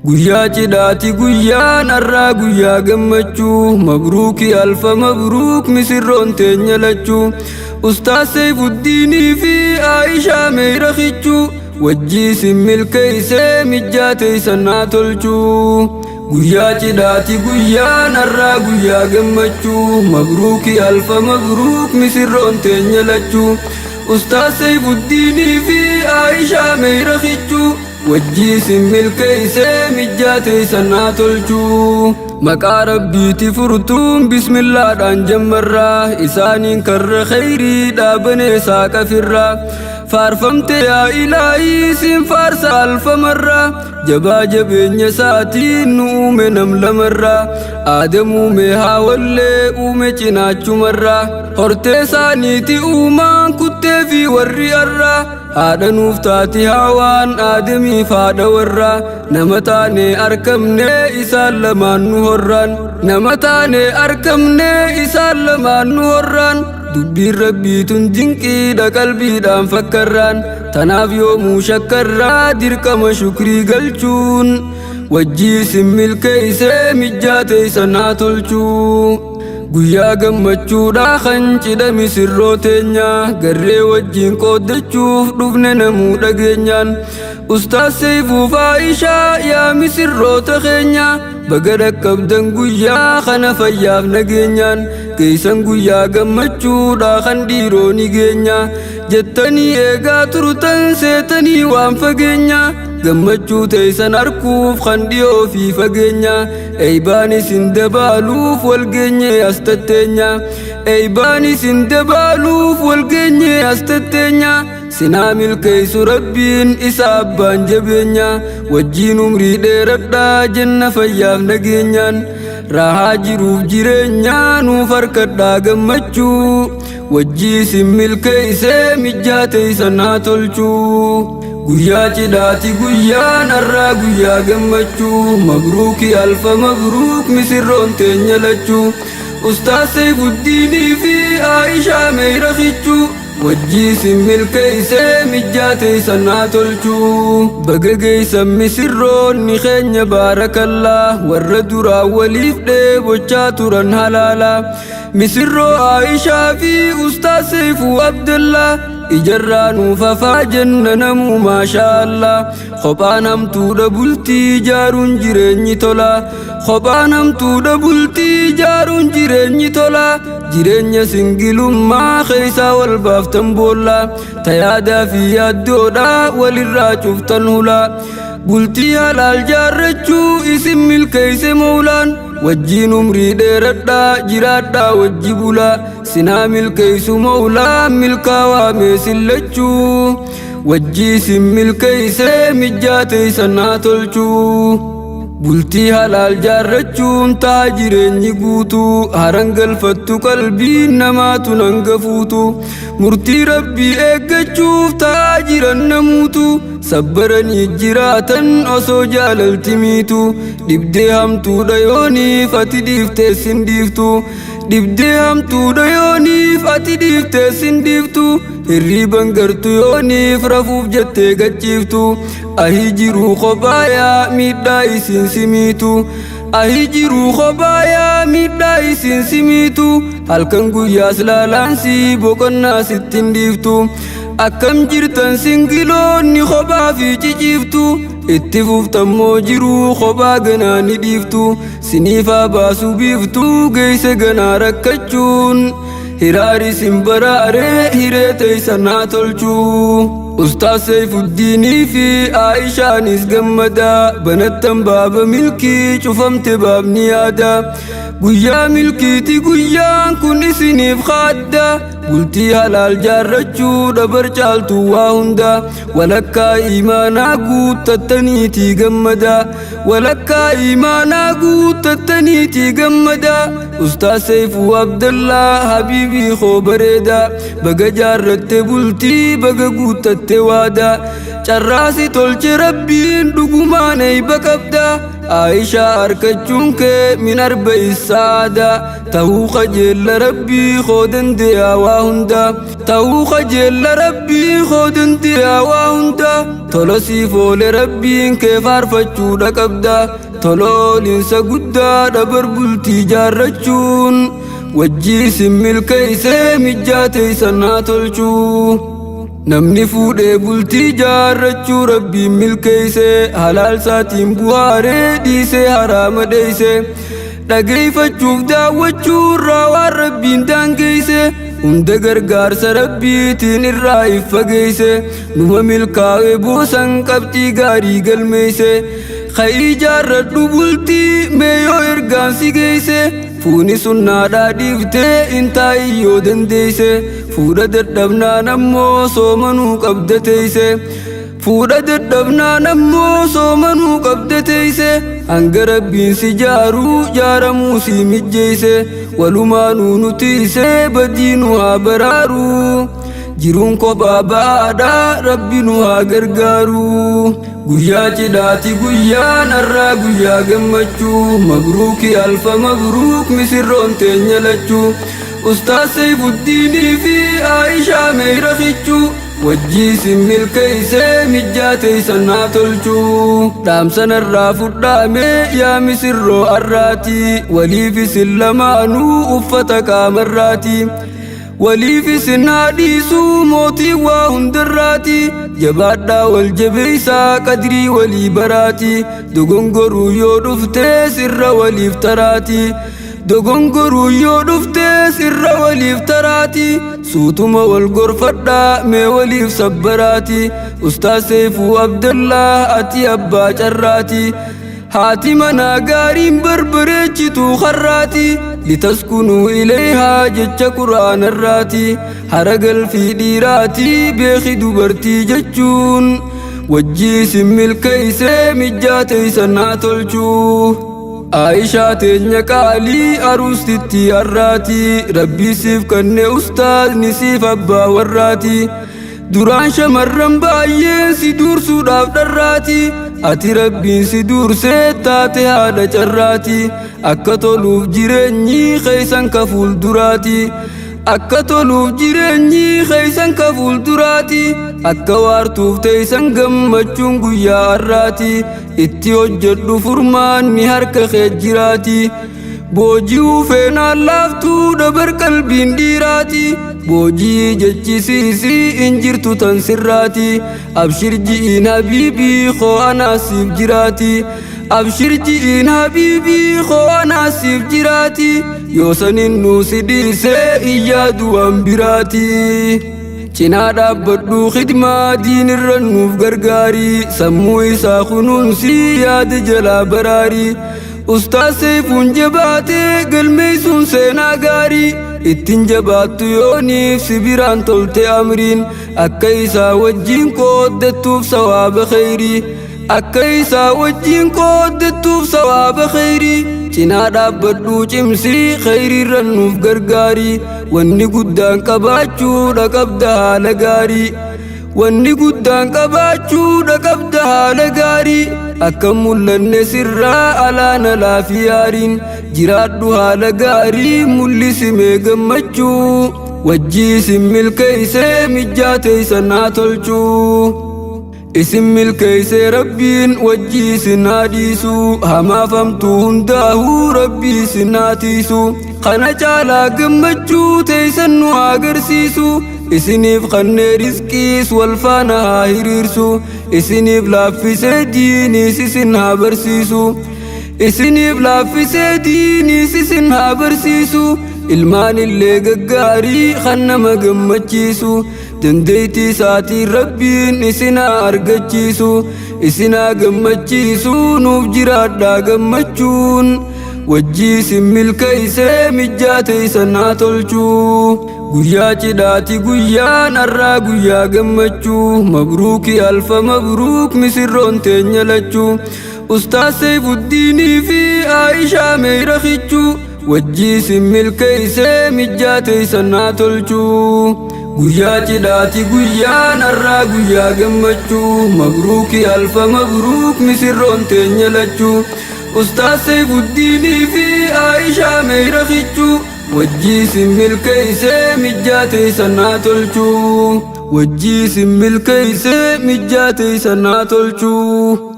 Guyyaa cidhaati guyyaan har'aa guyyaa gammachuu mabruuki alfa mabruuk misirroon teenya lachuu Ustaaz Seyfuddiinii fi Aishaa Meeyrakichuu wajjii isin milkeeysee mijjaa teeysan haa tolchuu Guyyaa cidhaati guyyaan har'aa guyyaa gammachuu mabruuki alfa mabruuk misirroon teenya lachuu Ustaaz Seyfuddiinii fi Aishaa Meeyrakichuu wajjii isin milkeeysee mijjaa teeysan haa tolchuu Maqaa rabbiiti furtuun bismillaadhaan jammarraa isaaniin karra khayrii dhaabanee saaqafirraa faarfamte yaa ilaahii siin faarsa alfamarraa jabaa jabeenya isaatiin nu uume nam lamarraa Aadam uume Haawallee uume cinaachumarraa hortee isaaniiti uumaan kuttee fi warri arraa haadha nuuf taati Haawaan Aadamiif haadha warraa nama taane arkamne isaan lamaan nu horraan nama taane arkamne isaan lamaan nu horraan dubbiin rabbiitun jinqiidha qalbiidhaan fakkarraan tanaaf yoomuu shakkarraa dirqama shukrii galchuun wajjii isin milkeeysee mijjaa teeysan haa tolchuu Guyyaa gammachuudhaa kan cidha misirroo teenya garree wajjiin qooddachuuf dhufne namuu dhageenyaan Ustaaz Seyfuuf Aishaa yaa misirroota keenya baga dhaqqabdan guyyaa kana fayyaaf nageenyaan keeysan guyyaa gammachuudhaa kan dhiirooni geenya jettanii eegaa turtan seetanii waan fageenya gammachuu teeysan arkuuf kan dhiyoo fi fageenya eeybaan isin dabaaluuf walgeenye as tatteenya eeybaan isin dabaaluuf walgeenye as tatteenya sinaa milkeeysu rabbiin isa abbaan jabeenya wajjiin umrii dheeradhaa jenna fayyaaf nageenyaan raahaa jiruuf jireenyaa nuuf harkadhaa gammachuu wajjii isin milkeeysee mijjaa teeysan haa tolchuu Guyyaa cidhaati guyyaan har'aa guyyaa gammachuu mabruuki alfa mabruuk misirroon teenya lachuu Ustaaz Seyfuddiinii fi Aishaa Meeyrakichuu wajjii isin milkeeysee mijjaa teeysan haa tolchuu baga geeysan misirroonni keenya baarakallaa warra duraa waliif dheebochaa turan halaalaa misirroo Aishaa fi Ustaaz Seyfuu Abdallaa ijarraa nuuf hafaa jenna namuu maashaallah kophaan hamtuudha bultii ijaaruun jireenyi tolaa kophaan hamtuudha bultii ijaaruun jireenyi tolaa jireenya singilummaa keeysaa wal baaftan boollaa tayaadaa fi yaaddoodhaa walirraa cuftan hulaa bultii halaal jaarrachuu isin milkeeyse mawlaan wajjiin umrii dheeradhaa jiraadhaa wajji bulaa sinaa milkeeysu mawlaa milkaawaa meesin lachuu wajjii isin milkeeysee mijjaa teeysan haa tolchuu bultii halaal jaarrachuun taa jireenyi guutuu haran galfattu qalbiin namaatu nangafuutu murtii rabbii eeggachuuf taa jiran namuutu sabbaranii jiraatan osoo jaalalti miitu dhibdee hamtuudha yooniif ati dhiiftee sin dhiiftu dhibdee hamtuudha yooniif ati dhiiftee sin dhiiftu hirriiban gartu yooniif rafuuf jettee gachiiftu ahii jiruu kophaa miidhaa isin simiitu ahii jiruu kophaa miidhaa isin simiitu halkan guyyaas laalaansi boqonnaa sittin dhiiftu akkam jirtan singiloonni kophaa fi ciciiftu itti fuftammoo jiruu kophaa ganaa ni dhiiftu siniifaa baasuu biiftuu geeyse ganaa rakkachuun hiraari sin baraaree hiree teeysan haa tolchuu Ustaaz Seyfuddiinii fi Aishaanis gammadaa banattan baaba milkii cufamte baabni yaadaa guyyaa milkiiti guyyaan kun isiniif kaaddaa bultii halaal jaarrachuu dabar caaltuu waa hundaa walakkaa iimaanaa guuttattaniitii gammadaa walakkaa iimaanaa guuttattaniitii gammadaa Ustaaz Seyfuu Abdallaa habiibii koo bareedaa baga jaarratte bultii baga guuttatte waadaa carraasi tolche rabbiin dhugumaan eeyba qabda Aishaa harkachuun kee min arba'i saada ta'uu qajeella rabbii koo dande'a waa hunda ta'uu qajeella rabbii koo dande'a waa hunda tola siif oole rabbiin kee faarfachuudha qabda tolooliinsa guddaa dabar bultii jaarrachuun wajjii sin milkeeysee mijjaateeysan haa tolchuu namni fuudhee bultii jaarrachuu rabbiin milkeeysee halaal saatiin bu'aaree dhiisee haraama dheeyse dhageeyfachuuf daawwachuurraa waan rabbiin daangeeyse hunda gargaarsa rabbiitiin irraa if fageeyse numa milkaa'ee boosan qabxii gaarii galmeeyse khayrii jaarradhu bultii meeyoo ergaan si geeyse fuuni sunnaadhaa dhiiftee intaa'iyyoo dandeeyse fuudha dadhabnaan ammoo soomanuu qabda teeyse fuudha dadhabnaan ammoo soomanuu qabda teeyse hanga rabbiin si jaaruu jaaramuu si mijjeeyse walumaanuu nutiisee badii nu haa baraaruu jiruun kophaa ba'aadhaa rabbi nu haa gargaaruu guyyaa cidhaati guyyaan har'aa guyyaa gammachuu mabruuki alfa mabruuk misirroon teenya lachuu ustaaz Seyfuddiinii fi Aishaa meeyrakichuu wajjii sin milkeeysee mijjaateeysan haa tolchuu dhaamsanarraa fudhaamee yaa misirroo arraatii waliif isin lamaanuu uffata qaamarraatii waliif isin haa dhiisuu mootii waa hundarraatii jabaadhaa wal jabeeysaa qadrii walii baraatii dogongoruu yoo dhuftee sirra waliif taraatii dogongoruu yoo dhuftee sirra waliif taraatii suutuma wal gorfadhaa mee waliif sabbaraatii ustaaz Seefuu Abdallaa ati abbaa carraatii haati manaa gaariin barbareechituu karraatii litaskunuu ilayhaa jecha quraanarraatii hara galfii dhiiraatii beeki dubartii jechuun wajjii sin milkeeysee mijjaateeysan haa tolchuu Aishaa teenya qaalii aruustitti arraatii rabbii siif kanne ustaazni siif abbaa warraatii duraan shamarran baay'een si duursuudhaaf dharraatii ati rabbiin si duursee taate haadha carraatii akka toluuf jireenyi keeysan ka fuulduraatii akka toluuf jireenyi keeysan ka fuulduraatii akka waartuuf teeysan gammachuun guyyaa har'aatii itti hojjedhu furmaanni harka kee jiraatii boojii feenaan laaftuu dabar qalbiin dhiiraatii boojii jechisiisii injirtu tan sirraatii abshir ji'iin habiibii koo anaasiif jiraatii abshir ji'iin habiibii koo anaasiif jiraatii yoo sanin nuusi dhiisee iyyaadu waan biraatii cinaa dhaabbadhuu khidmaa diinirra nuuf gargaarii sammuu isaa kunuunsii yaada jalaa baraarii ustaaz Seyfuun jabaatee galmeeysuun seenaa gaarii ittiin jabaattu yooniif si biraan tolte amriin akka isaa wajjiin qooddattuuf sawaaba kheyrii akka isaa wajjiin qooddattuuf sawaaba kheyrii cinaa dhaabbadhuu cimsii kheyriirra nuuf gargaarii wanni guddaan qabaachuudha qabda haala gaarii wanni guddaan qabaachuudha qabda haala gaarii akka mul'anne sirraa alaana laafiyaariin jiraadhu haala gaarii mul'isimee gammachuu wajjii sin milkeeysee mijjaateeysan haa tolchuu isin milkeeysee rabbiin wajjii isin haa dhiisuu hamaafamtuu hundaahuu rabbii isin haa tiisuu kana caalaa gammachuu teeysan nu haa agarsiisuu isiniif kannee rizqiis wal faana haa hiriirsu isiniif laaffisee diiniis isin haa barsiisu isiniif laaffisee diiniis isin haa barsiisu ilmaan illee gaggaarii kan nama gammachiisu dandeeytii isaatiin rabbiin isin haa argachiisu isin haa gammachiisu nuuf jiraadhaa gammachuun wajjii isin milkeeysee mijjaateeysan haa tolchuu guyyaa cidhaati guyyaan har'aa guyyaa gammachuu mabruuki alfa mabruuk misirroon teenya lachuu ustaaz Seyfuddiinii fi Aishaa meeyrakichuu wajjii isin milkeeysee mijjaateeysan haa tolchuu guyyaa cidhaati guyyaan har'aa guyyaa gammachuu mabruuki alfa mabruuk misirroon teenya lachuu Ustaaz Saifuddinii fi Aishaa meeyra kichuu wajjii sin milkeeysee mijjaatee sanaa tolchuu wajjii sin milkeeysee mijjaatee sanaa tolchuu